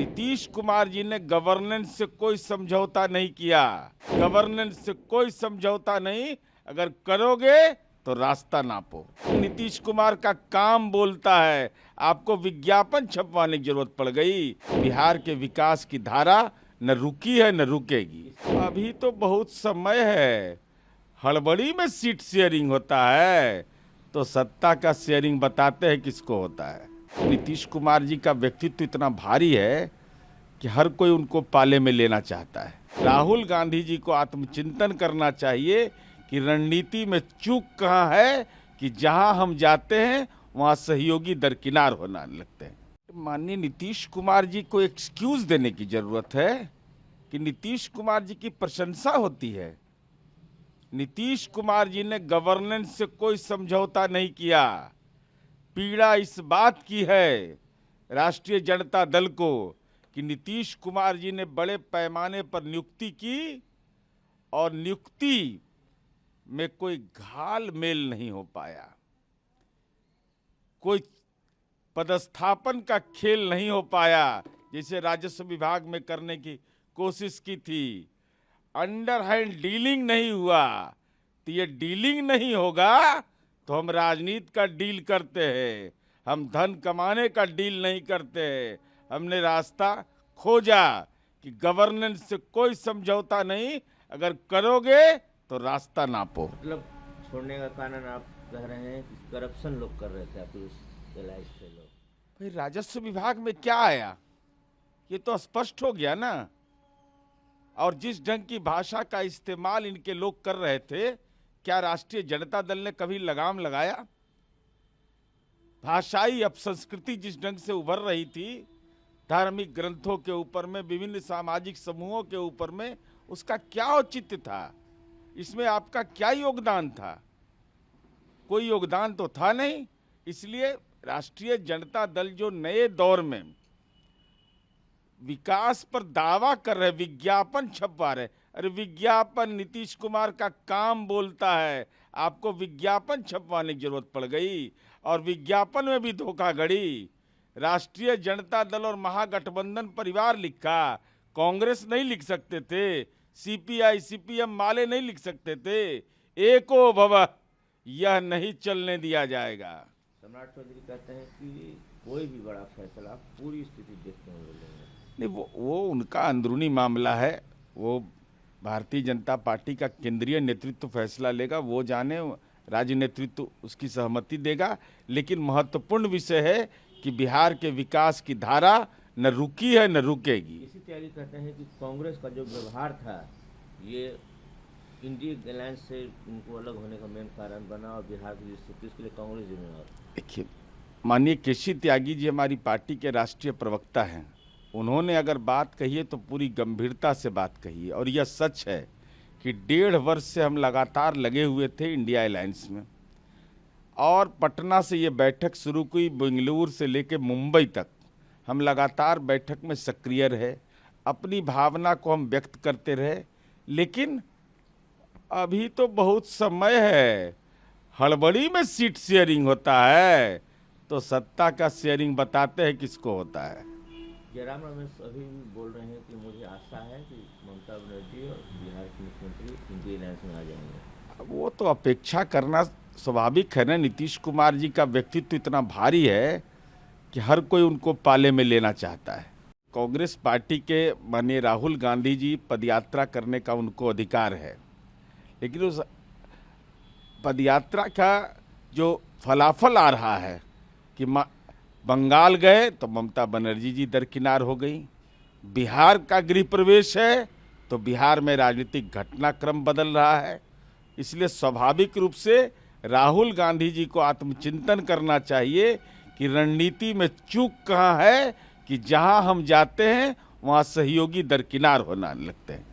नीतीश कुमार जी ने गवर्नेंस से कोई समझौता नहीं किया। गवर्नेंस से कोई समझौता नहीं, अगर करोगे तो रास्ता नापो। नीतीश कुमार का काम बोलता है, आपको विज्ञापन छपवाने की जरूरत पड़ गई। बिहार के विकास की धारा न रुकी है न रुकेगी। अभी तो बहुत समय है, हड़बड़ी में सीट शेयरिंग होता है तो सत्ता का शेयरिंग बताते हैं किसको होता है। नीतीश कुमार जी का व्यक्तित्व इतना भारी है कि हर कोई उनको पाले में लेना चाहता है। राहुल गांधी जी को आत्मचिंतन करना चाहिए कि रणनीति में चूक कहाँ है कि जहां हम जाते हैं वहां सहयोगी दरकिनार होने लगते हैं। माननीय नीतीश कुमार जी को एक्सक्यूज देने की जरूरत है कि नीतीश कुमार जी की प्रशंसा होती है। नीतीश कुमार जी ने गवर्नेंस से कोई समझौता नहीं किया। पीड़ा इस बात की है राष्ट्रीय जनता दल को कि नीतीश कुमार जी ने बड़े पैमाने पर नियुक्ति की और नियुक्ति में कोई घाल मेल नहीं हो पाया, कोई पदस्थापन का खेल नहीं हो पाया जैसे राजस्व विभाग में करने की कोशिश की थी। अंडरहैंड डीलिंग नहीं हुआ। तो ये डीलिंग नहीं होगा तो हम राजनीति का डील करते हैं, हम धन कमाने का डील नहीं करते हैं। हमने रास्ता खोजा कि गवर्नेंस से कोई समझौता नहीं, अगर करोगे तो रास्ता नापो। मतलब छोड़ने का कारण आप कह रहे हैं कि करप्शन लोग कर रहे थे, आपके उस इलाज से लोग। भाई राजस्व विभाग में क्या आया, ये तो स्पष्ट हो गया ना। और जिस ढंग की भाषा का इस्तेमाल इनके लोग कर रहे थे, क्या राष्ट्रीय जनता दल ने कभी लगाम लगाया? भाषाई अपसंस्कृति जिस ढंग से उभर रही थी धार्मिक ग्रंथों के ऊपर में, विभिन्न सामाजिक समूहों के ऊपर में, उसका क्या औचित्य था? इसमें आपका क्या योगदान था? कोई योगदान तो था नहीं। इसलिए राष्ट्रीय जनता दल जो नए दौर में विकास पर दावा कर रहे, विज्ञापन छपवा रहे, अरे विज्ञापन नीतीश कुमार का काम बोलता है, आपको विज्ञापन छपवाने की जरूरत पड़ गई। और विज्ञापन में भी धोखाधड़ी। राष्ट्रीय जनता दल और महागठबंधन परिवार लिखा, कांग्रेस नहीं लिख सकते थे, सीपीआई सीपीएम माले नहीं लिख सकते थे। एको भव, यह नहीं चलने दिया जाएगा। सम्राट चौधरी कहते हैं कि कोई भी बड़ा फैसला पूरी स्थिति देखते हुए लेंगे। नहीं, वो उनका अंदरूनी मामला है। वो भारतीय जनता पार्टी का केंद्रीय नेतृत्व फैसला लेगा, वो जाने, राज्य नेतृत्व उसकी सहमति देगा। लेकिन महत्वपूर्ण विषय है कि बिहार के विकास की धारा न रुकी है न रुकेगी। इसी तैयारी कहते हैं कि कांग्रेस का जो व्यवहार था ये इंडिया अलायंस से उनको अलग होने का मेन कारण बना और बिहार की स्थिति उसके लिए कांग्रेस जिम्मेदार। देखिए, माननीय केसी त्यागी जी हमारी पार्टी के राष्ट्रीय प्रवक्ता हैं। उन्होंने अगर बात कही है तो पूरी गंभीरता से बात कही है। और यह सच है कि 1.5 वर्ष से हम लगातार लगे हुए थे इंडिया अलायंस में। और पटना से ये बैठक शुरू हुई, बेंगलुरु से लेकर मुंबई तक हम लगातार बैठक में सक्रिय रहे, अपनी भावना को हम व्यक्त करते रहे। लेकिन अभी तो बहुत समय है, हड़बड़ी में सीट शेयरिंग होता है तो सत्ता का शेयरिंग बताते हैं किसको होता है। जयराम रमेश अभी भी बोल रहे हैं कि मुझे आशा है कि ममता बनर्जी और बिहार के मुख्यमंत्री इंडिया अलायंस में आ जाएंगे। वो तो अपेक्षा करना स्वाभाविक है ना। नीतीश कुमार जी का व्यक्तित्व इतना भारी है कि हर कोई उनको पाले में लेना चाहता है। कांग्रेस पार्टी के माननीय राहुल गांधी जी पदयात्रा करने का उनको अधिकार है, लेकिन उस पदयात्रा का जो फलाफल आ रहा है कि बंगाल गए तो ममता बनर्जी जी दरकिनार हो गई, बिहार का गृह प्रवेश है तो बिहार में राजनीतिक घटनाक्रम बदल रहा है। इसलिए स्वाभाविक रूप से राहुल गांधी जी को आत्मचिंतन करना चाहिए कि रणनीति में चूक कहाँ है कि जहां हम जाते हैं वहां सहयोगी दरकिनार होने लगते हैं।